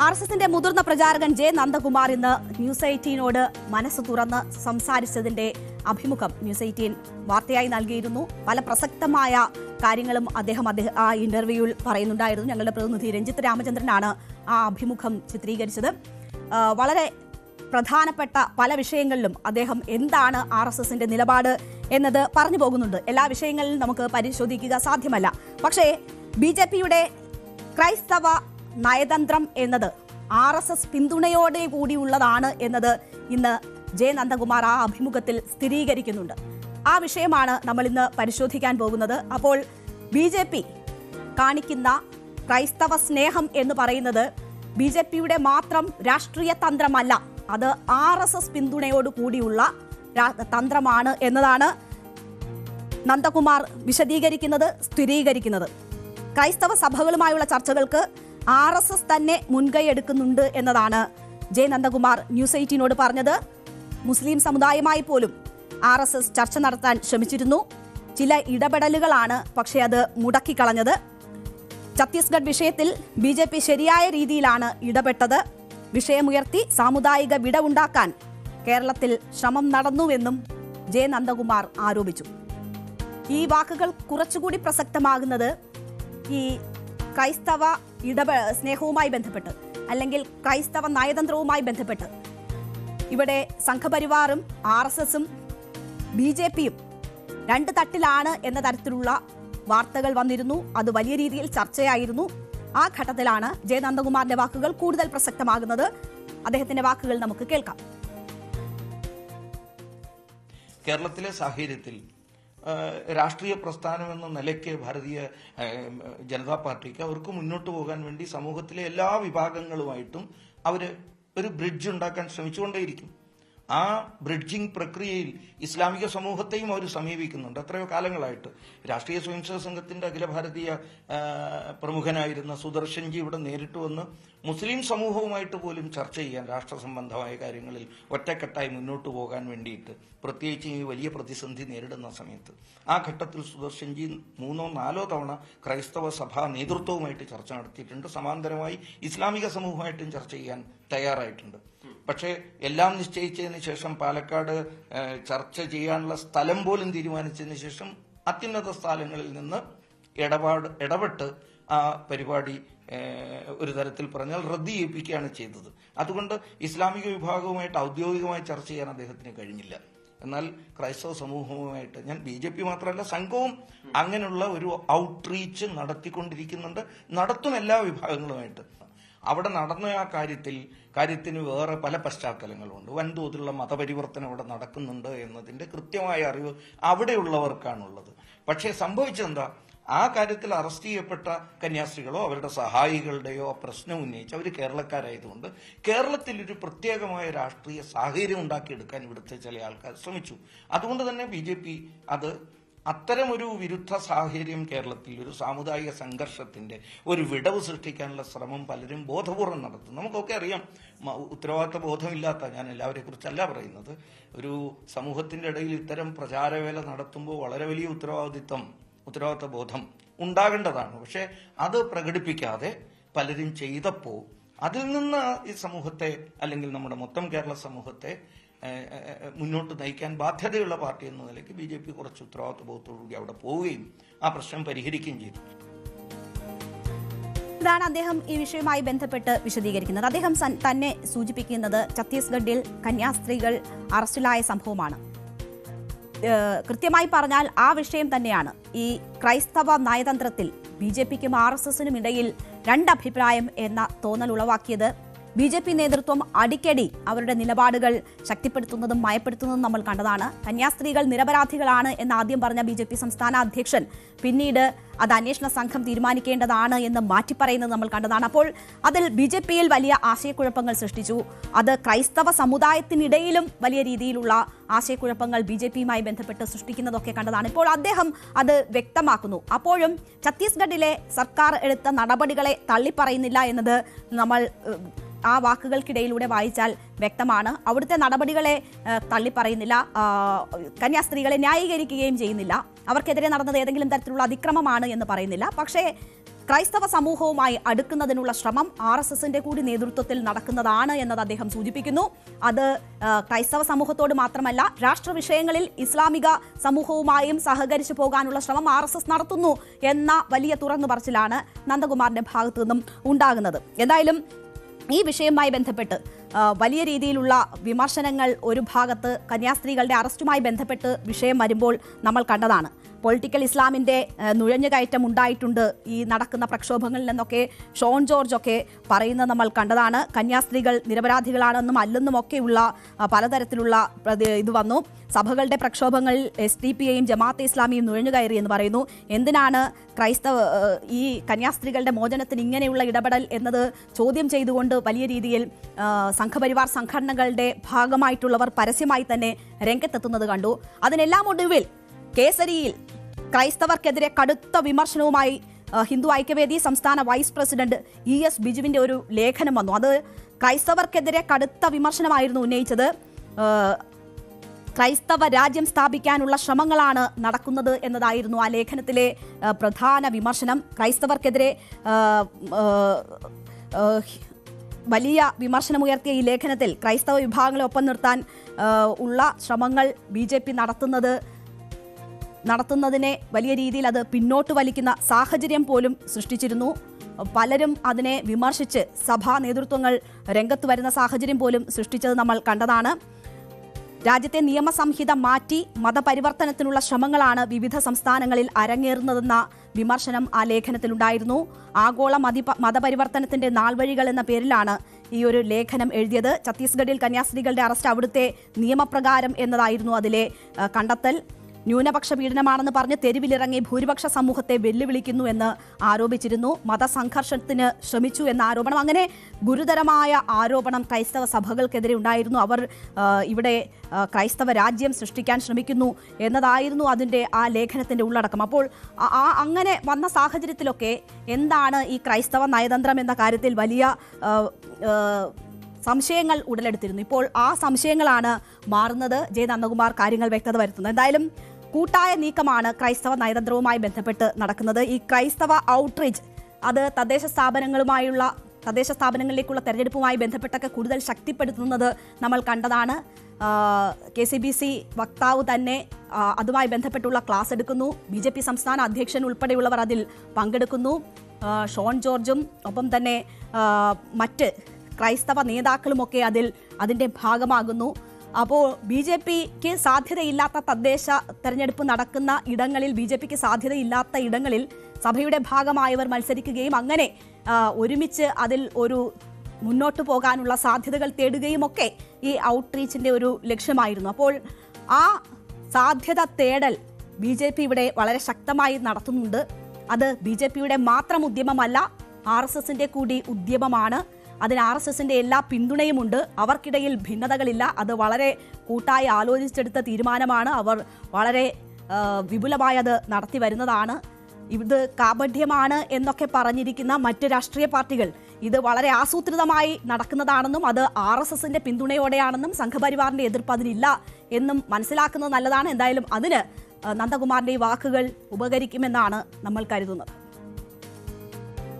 RSSന്റെ മുതിർന്ന പ്രചാരകൻ ജെ നന്ദകുമാർ ഇന്ന് ന്യൂസ് 18നോട് മനസ്സ് തുറന്ന് സംസാരിച്ചതിന്റെ അഭിമുഖം ന്യൂസ് 18 വാർത്തയായി നൽകിയിരുന്നു. പല പ്രസക്തമായ കാര്യങ്ങളും അദ്ദേഹം ആ ഇന്റർവ്യൂവിൽ പറയുന്നുണ്ടായിരുന്നു. ഞങ്ങളുടെ പ്രതിനിധി രഞ്ജിത്ത് രാമചന്ദ്രനാണ് ആ അഭിമുഖം ചിത്രീകരിച്ചത്. വളരെ പ്രധാനപ്പെട്ട പല വിഷയങ്ങളിലും അദ്ദേഹം എന്താണ് RSSന്റെ നിലപാട് എന്നത് പറഞ്ഞു പോകുന്നുണ്ട്. എല്ലാ വിഷയങ്ങളിലും നമുക്ക് പരിശോധിക്കുക സാധ്യമല്ല. പക്ഷേ BJPയുടെ ക്രൈസ്തവ നയതന്ത്രം എന്നത് RSS പിന്തുണയോടെ കൂടിയുള്ളതാണ് എന്നത് ഇന്ന് ജെ നന്ദകുമാർ ആ അഭിമുഖത്തിൽ സ്ഥിരീകരിക്കുന്നുണ്ട്. ആ വിഷയമാണ് നമ്മൾ ഇന്ന് പരിശോധിക്കാൻ പോകുന്നത്. അപ്പോൾ BJP കാണിക്കുന്ന ക്രൈസ്തവ സ്നേഹം എന്ന് പറയുന്നത് BJPയുടെ മാത്രം രാഷ്ട്രീയ തന്ത്രമല്ല, അത് RSS പിന്തുണയോട് കൂടിയുള്ള തന്ത്രമാണ് എന്നതാണ് നന്ദകുമാർ വിശദീകരിക്കുന്നത്, സ്ഥിരീകരിക്കുന്നത്. ക്രൈസ്തവ സഭകളുമായുള്ള ചർച്ചകൾക്ക് RSS തന്നെ മുൻകൈ എടുക്കുന്നുണ്ട് എന്നതാണ് ജെ നന്ദകുമാർ ന്യൂസ് 18നോട് പറഞ്ഞത്. മുസ്ലിം സമുദായമായി പോലും RSS ചർച്ച നടത്താൻ ശ്രമിച്ചിരുന്നു. ചില ഇടപെടലുകളാണ് പക്ഷേ അത് മുടക്കിക്കളഞ്ഞത്. ഛത്തീസ്ഗഡ് വിഷയത്തിൽ BJP ശരിയായ രീതിയിലാണ് ഇടപെട്ടത്. വിഷയമുയർത്തി സാമുദായിക വിടവുണ്ടാക്കാൻ കേരളത്തിൽ ശ്രമം നടന്നുവെന്നും ജെ നന്ദകുമാർ ആരോപിച്ചു. ഈ വാക്കുകൾ കുറച്ചുകൂടി പ്രസക്തമാകുന്നത് ഈ ക്രൈസ്തവ സ്നേഹവുമായി ബന്ധപ്പെട്ട് അല്ലെങ്കിൽ ക്രൈസ്തവ നയതന്ത്രവുമായി ബന്ധപ്പെട്ട് ഇവിടെ സംഘപരിവാറും RSSും BJPയും രണ്ട് തട്ടിലാണ് എന്ന തരത്തിലുള്ള വാർത്തകൾ വന്നിരുന്നു. അത് വലിയ രീതിയിൽ ചർച്ചയായിരുന്നു. ആ ഘട്ടത്തിലാണ് ജെ നന്ദകുമാറിന്റെ വാക്കുകൾ കൂടുതൽ പ്രസക്തമാകുന്നത്. അദ്ദേഹത്തിന്റെ വാക്കുകൾ നമുക്ക് കേൾക്കാം. കേരളത്തിലെ സാഹചര്യത്തിൽ രാഷ്ട്രീയ പ്രസ്ഥാനം എന്ന നിലയ്ക്ക് ഭാരതീയ ജനതാ പാർട്ടിക്ക് അവർക്ക് മുന്നോട്ട് പോകാൻ വേണ്ടി സമൂഹത്തിലെ എല്ലാ വിഭാഗങ്ങളുമായിട്ടും അവർ ഒരു ബ്രിഡ്ജ് ഉണ്ടാക്കാൻ ശ്രമിച്ചുകൊണ്ടേയിരിക്കും. ആ ബ്രിഡ്ജിംഗ് പ്രക്രിയയിൽ ഇസ്ലാമിക സമൂഹത്തെയും അവർ സമീപിക്കുന്നുണ്ട്. എത്രയോ കാലങ്ങളായിട്ട് രാഷ്ട്രീയ സ്വയംസേവക സംഘത്തിന്റെ അഖില ഭാരതീയ പ്രമുഖനായിരുന്ന സുദർശൻജി ഇവിടെ നേരിട്ട് വന്ന് മുസ്ലിം സമൂഹവുമായിട്ട് പോലും ചർച്ച ചെയ്യാൻ രാഷ്ട്ര സംബന്ധമായ കാര്യങ്ങളിൽ ഒറ്റക്കെട്ടായി മുന്നോട്ട് പോകാൻ വേണ്ടിയിട്ട്, പ്രത്യേകിച്ച് ഈ വലിയ പ്രതിസന്ധി നേരിടുന്ന സമയത്ത് ആ ഘട്ടത്തിൽ സുദർശൻജി 3-4 തവണ ക്രൈസ്തവ സഭാ നേതൃത്വവുമായിട്ട് ചർച്ച നടത്തിയിട്ടുണ്ട്. സമാന്തരമായി ഇസ്ലാമിക സമൂഹമായിട്ടും ചർച്ച ചെയ്യാൻ തയ്യാറായിട്ടുണ്ട്. പക്ഷേ എല്ലാം നിശ്ചയിച്ചതിന് ശേഷം പാലക്കാട് ചർച്ച ചെയ്യാനുള്ള സ്ഥലം പോലും തീരുമാനിച്ചതിന് ശേഷം അത്യുന്നത സ്ഥലങ്ങളിൽ നിന്ന് ഇടപെട്ട് ആ പരിപാടി ഒരു തരത്തിൽ പറഞ്ഞാൽ റദ്ദ് ചെയ്യിപ്പിക്കുകയാണ് ചെയ്തത്. അതുകൊണ്ട് ഇസ്ലാമിക വിഭാഗവുമായിട്ട് ഔദ്യോഗികമായി ചർച്ച ചെയ്യാൻ അദ്ദേഹത്തിന് കഴിഞ്ഞില്ല. എന്നാൽ ക്രൈസ്തവ സമൂഹവുമായിട്ട് ഞാൻ BJP മാത്രമല്ല സംഘവും അങ്ങനെയുള്ള ഒരു ഔട്ട്റീച്ച് നടത്തിക്കൊണ്ടിരിക്കുന്നുണ്ട്, നടത്തും എല്ലാ വിഭാഗങ്ങളുമായിട്ട്. അവിടെ നടന്ന ആ കാര്യത്തിന് വേറെ പല പശ്ചാത്തലങ്ങളുണ്ട്. വൻതോതിലുള്ള മതപരിവർത്തനം അവിടെ നടക്കുന്നുണ്ട് എന്നതിന്റെ കൃത്യമായ അറിവ് അവിടെയുള്ളവർക്കാണുള്ളത്. പക്ഷേ സംഭവിച്ചെന്താ, ആ കാര്യത്തിൽ അറസ്റ്റ് ചെയ്യപ്പെട്ട കന്യാസ്ത്രീകളോ അവരുടെ സഹായികളുടെയോ പ്രശ്നം ഉന്നയിച്ച് അവർ കേരളക്കാരായതുകൊണ്ട് കേരളത്തിൽ ഒരു പ്രത്യേകമായ രാഷ്ട്രീയ സാഹചര്യം ഉണ്ടാക്കിയെടുക്കാൻ ഇവിടുത്തെ ചില ആൾക്കാർ ശ്രമിച്ചു. അതുകൊണ്ട് തന്നെ BJP അത് അത്തരമൊരു വിരുദ്ധ സാഹചര്യം കേരളത്തിൽ ഒരു സാമുദായിക സംഘർഷത്തിന്റെ ഒരു വിടവ് സൃഷ്ടിക്കാനുള്ള ശ്രമം പലരും ബോധപൂർവം നടത്തും. നമുക്കൊക്കെ അറിയാം, ഉത്തരവാദിത്ത ബോധമില്ലാത്ത, ഞാൻ എല്ലാവരെ കുറിച്ചല്ല പറയുന്നത്, ഒരു സമൂഹത്തിന്റെ ഇടയിൽ ഇത്തരം പ്രചാരവേല നടത്തുമ്പോൾ വളരെ വലിയ ഉത്തരവാദിത്ത ബോധം ഉണ്ടാകേണ്ടതാണ്. പക്ഷെ അത് പ്രകടിപ്പിക്കാതെ പലരും ചെയ്തപ്പോൾ അതിൽ നിന്ന് ഈ സമൂഹത്തെ അല്ലെങ്കിൽ നമ്മുടെ മൊത്തം കേരള സമൂഹത്തെ മുന്നോട്ട് നയിക്കാൻ ബാധ്യതയുള്ള പാർട്ടി എന്ന നിലയ്ക്ക് BJP കുറച്ച് ഉത്തരവാദിത്വ ബോധത്തോടുകൂടി അവിടെ പോവുകയും ആ പ്രശ്നം പരിഹരിക്കുകയും ചെയ്തു. ഇതാണ് അദ്ദേഹം ഈ വിഷയവുമായി ബന്ധപ്പെട്ട് വിശദീകരിക്കുന്നത്. അദ്ദേഹം തന്നെ സൂചിപ്പിക്കുന്നത് ഛത്തീസ്ഗഡിൽ കന്യാസ്ത്രീകൾ അറസ്റ്റിലായ സംഭവമാണ്. കൃത്യമായി പറഞ്ഞാൽ ആ വിഷയം തന്നെയാണ് ഈ ക്രൈസ്തവ നയതന്ത്രത്തിൽ BJPക്കും RSSനും ഇടയിൽ രണ്ടഭിപ്രായം എന്ന തോന്നൽ ഉളവാക്കിയത്. BJP നേതൃത്വം അടിക്കടി അവരുടെ നിലപാടുകൾ ശക്തിപ്പെടുത്തുന്നതും മയപ്പെടുത്തുന്നതും നമ്മൾ കണ്ടതാണ്. കന്യാസ്ത്രീകൾ നിരപരാധികളാണ് എന്ന് ആദ്യം പറഞ്ഞ BJP സംസ്ഥാന അധ്യക്ഷൻ പിന്നീട് അത് അന്വേഷണ സംഘം തീരുമാനിക്കേണ്ടതാണ് എന്ന് മാറ്റിപ്പറയുന്നത് നമ്മൾ കണ്ടതാണ്. അപ്പോൾ അതിൽ BJPയിൽ വലിയ ആശയക്കുഴപ്പങ്ങൾ സൃഷ്ടിച്ചു. അത് ക്രൈസ്തവ സമുദായത്തിനിടയിലും വലിയ രീതിയിലുള്ള ആശയക്കുഴപ്പങ്ങൾ BJPയുമായി ബന്ധപ്പെട്ട് സൃഷ്ടിക്കുന്നതൊക്കെ കണ്ടതാണ്. ഇപ്പോൾ അദ്ദേഹം അത് വ്യക്തമാക്കുന്നു. അപ്പോഴും ഛത്തീസ്ഗഡിലെ സർക്കാർ എടുത്ത നടപടികളെ തള്ളിപ്പറയുന്നില്ല എന്നത് നമ്മൾ ആ വാക്കുകൾക്കിടയിലൂടെ വായിച്ചാൽ വ്യക്തമാണ്. അവിടുത്തെ നടപടികളെ തള്ളിപ്പറയുന്നില്ല, കന്യാസ്ത്രീകളെ ന്യായീകരിക്കുകയും ചെയ്യുന്നില്ല, അവർക്കെതിരെ നടന്നത് ഏതെങ്കിലും തരത്തിലുള്ള അതിക്രമമാണ് എന്ന് പറയുന്നില്ല. പക്ഷേ ക്രൈസ്തവ സമൂഹവുമായി അടുക്കുന്നതിനുള്ള ശ്രമം RSSന്റെ കൂടി നേതൃത്വത്തിൽ നടക്കുന്നതാണ് എന്നത് അദ്ദേഹം സൂചിപ്പിക്കുന്നു. അത് ക്രൈസ്തവ സമൂഹത്തോട് മാത്രമല്ല, രാഷ്ട്ര വിഷയങ്ങളിൽ ഇസ്ലാമിക സമൂഹവുമായും സഹകരിച്ചു പോകാനുള്ള ശ്രമം RSS നടത്തുന്നു എന്ന വലിയ തുറന്നു പറച്ചിലാണ് നന്ദകുമാറിന്റെ ഭാഗത്തു നിന്നും ഉണ്ടാകുന്നത്. എന്തായാലും ഈ വിഷയവുമായി ബന്ധപ്പെട്ട് വലിയ രീതിയിലുള്ള വിമർശനങ്ങൾ ഒരു ഭാഗത്ത് കന്യാസ്ത്രീകളുടെ അറസ്റ്റുമായി ബന്ധപ്പെട്ട് വിഷയം വരുമ്പോൾ നമ്മൾ കണ്ടതാണ്. പൊളിറ്റിക്കൽ ഇസ്ലാമിൻ്റെ നുഴഞ്ഞുകയറ്റം ഉണ്ടായിട്ടുണ്ട് ഈ നടക്കുന്ന പ്രക്ഷോഭങ്ങളിൽ നിന്നൊക്കെ ഷോൺ ജോർജ് ഒക്കെ പറയുന്നത് നമ്മൾ കണ്ടതാണ്. കന്യാസ്ത്രീകൾ നിരപരാധികളാണെന്നും അല്ലെന്നുമൊക്കെയുള്ള പലതരത്തിലുള്ള ഇത് വന്നു. സഭകളുടെ പ്രക്ഷോഭങ്ങളിൽ SDPയും ജമാഅത്തെ ഇസ്ലാമിയും നുഴഞ്ഞുകയറി എന്ന് പറയുന്നു. എന്തിനാണ് ഈ കന്യാസ്ത്രീകളുടെ മോചനത്തിന് ഇങ്ങനെയുള്ള ഇടപെടൽ എന്നത് ചോദ്യം ചെയ്തുകൊണ്ട് വലിയ രീതിയിൽ സംഘപരിവാർ സംഘടനകളുടെ ഭാഗമായിട്ടുള്ളവർ പരസ്യമായി തന്നെ രംഗത്തെത്തുന്നത് കണ്ടു. അതിനെല്ലാം ഒടുവിൽ കേസരിയിൽ ക്രൈസ്തവർക്കെതിരെ കടുത്ത വിമർശനവുമായി ഹിന്ദു ഐക്യവേദി സംസ്ഥാന വൈസ് പ്രസിഡന്റ് ES ബിജുവിന്റെ ഒരു ലേഖനം വന്നു. അത് ക്രൈസ്തവർക്കെതിരെ കടുത്ത വിമർശനമായിരുന്നു ഉന്നയിച്ചത്. ക്രൈസ്തവ രാജ്യം സ്ഥാപിക്കാനുള്ള ശ്രമങ്ങളാണ് നടക്കുന്നത് എന്നതായിരുന്നു ആ ലേഖനത്തിലെ പ്രധാന വിമർശനം. ക്രൈസ്തവർക്കെതിരെ വലിയ വിമർശനമുയർത്തിയ ഈ ലേഖനത്തിൽ ക്രൈസ്തവ വിഭാഗങ്ങളെ ഒപ്പം നിർത്താൻ ഉള്ള ശ്രമങ്ങൾ BJP നടത്തുന്നതിനെ വലിയ രീതിയിൽ അത് പിന്നോട്ട് വലിക്കുന്ന സാഹചര്യം പോലും സൃഷ്ടിച്ചിരുന്നു. പലരും അതിനെ വിമർശിച്ച് സഭാ നേതൃത്വങ്ങൾ രംഗത്ത് വരുന്ന സാഹചര്യം പോലും സൃഷ്ടിച്ചത് നമ്മൾ കണ്ടതാണ്. രാജ്യത്തെ നിയമസംഹിത മാറ്റി മതപരിവർത്തനത്തിനുള്ള ശ്രമങ്ങളാണ് വിവിധ സംസ്ഥാനങ്ങളിൽ അരങ്ങേറുന്നതെന്ന വിമർശനം ആ ലേഖനത്തിലുണ്ടായിരുന്നു. ആഗോള മതപരിവർത്തനത്തിന്റെ നാൾവഴികൾ എന്ന പേരിലാണ് ഈ ഒരു ലേഖനം എഴുതിയത്. ഛത്തീസ്ഗഡിൽ കന്യാസ്ത്രീകളുടെ അറസ്റ്റ് അവിടുത്തെ നിയമപ്രകാരം എന്നതായിരുന്നു അതിലെ കണ്ടെത്തൽ. ന്യൂനപക്ഷ പീഡനമാണെന്ന് പറഞ്ഞ് തെരുവിലിറങ്ങി ഭൂരിപക്ഷ സമൂഹത്തെ വെല്ലുവിളിക്കുന്നു എന്ന് ആരോപിച്ചിരുന്നു. മതസംഘർഷത്തിന് ശ്രമിച്ചു എന്ന ആരോപണം, അങ്ങനെ ഗുരുതരമായ ആരോപണം ക്രൈസ്തവ സഭകൾക്കെതിരെ ഉണ്ടായിരുന്നു. അവർ ഇവിടെ ക്രൈസ്തവ രാജ്യം സൃഷ്ടിക്കാൻ ശ്രമിക്കുന്നു എന്നതായിരുന്നു അതിൻ്റെ ആ ലേഖനത്തിൻ്റെ ഉള്ളടക്കം. അപ്പോൾ അങ്ങനെ വന്ന സാഹചര്യത്തിലൊക്കെ എന്താണ് ഈ ക്രൈസ്തവ നയതന്ത്രം എന്ന കാര്യത്തിൽ വലിയ സംശയങ്ങൾ ഉടലെടുത്തിരുന്നു. ഇപ്പോൾ ആ സംശയങ്ങളാണ് മാറുന്നത്. ജെ നന്ദകുമാർ കാര്യങ്ങൾ വ്യക്തത വരുത്തുന്നത്. എന്തായാലും കൂട്ടായ നീക്കമാണ് ക്രൈസ്തവ നയതന്ത്രവുമായി ബന്ധപ്പെട്ട് നടക്കുന്നത്. ഈ ക്രൈസ്തവ ഔട്ട്റീച്ച് അത് തദ്ദേശ സ്ഥാപനങ്ങളിലേക്കുള്ള തെരഞ്ഞെടുപ്പുമായി ബന്ധപ്പെട്ടൊക്കെ കൂടുതൽ ശക്തിപ്പെടുത്തുന്നത് നമ്മൾ കണ്ടതാണ്. KCBC വക്താവ് തന്നെ അതുമായി ബന്ധപ്പെട്ടുള്ള ക്ലാസ് എടുക്കുന്നു. BJP സംസ്ഥാന അധ്യക്ഷൻ ഉൾപ്പെടെയുള്ളവർ അതിൽ പങ്കെടുക്കുന്നു. ഷോൺ ജോർജും ഒപ്പം തന്നെ മറ്റ് ക്രൈസ്തവ നേതാക്കളുമൊക്കെ അതിൻ്റെ ഭാഗമാകുന്നു. അപ്പോൾ BJPക്ക് സാധ്യതയില്ലാത്ത തദ്ദേശ തെരഞ്ഞെടുപ്പ് നടക്കുന്ന ഇടങ്ങളിൽ, BJPക്ക് സാധ്യതയില്ലാത്ത ഇടങ്ങളിൽ സഭയുടെ ഭാഗമായവർ മത്സരിക്കുകയും അങ്ങനെ ഒരുമിച്ച് അതിൽ ഒരു മുന്നോട്ട് പോകാനുള്ള സാധ്യതകൾ തേടുകയുമൊക്കെ ഈ ഔട്ട്റീച്ചിൻ്റെ ഒരു ലക്ഷ്യമായിരുന്നു. അപ്പോൾ ആ സാധ്യത തേടൽ BJP ഇവിടെ വളരെ ശക്തമായി നടത്തുന്നുണ്ട്. അത് BJPയുടെ മാത്രം ഉദ്യമമല്ല, RSSന്റെ കൂടി ഉദ്യമമാണ്. അതിന് RSSന്റെ എല്ലാ പിന്തുണയുമുണ്ട്. അവർക്കിടയിൽ ഭിന്നതകളില്ല. അത് വളരെ കൂട്ടായി ആലോചിച്ചെടുത്ത തീരുമാനമാണ്. അവർ വളരെ വിപുലമായി അത് നടത്തി വരുന്നതാണ്. ഇത് കാപഢ്യമാണ് എന്നൊക്കെ പറഞ്ഞിരിക്കുന്ന മറ്റ് രാഷ്ട്രീയ പാർട്ടികൾ ഇത് വളരെ ആസൂത്രിതമായി നടക്കുന്നതാണെന്നും അത് RSSന്റെ പിന്തുണയോടെയാണെന്നും സംഘപരിവാറിന്റെ എതിർപ്പ് അതിനില്ല എന്നും മനസ്സിലാക്കുന്നത് നല്ലതാണ്. എന്തായാലും അതിന് നന്ദകുമാറിന്റെ വാക്കുകൾ ഉപകരിക്കുമെന്നാണ് നമ്മൾ കരുതുന്നത്.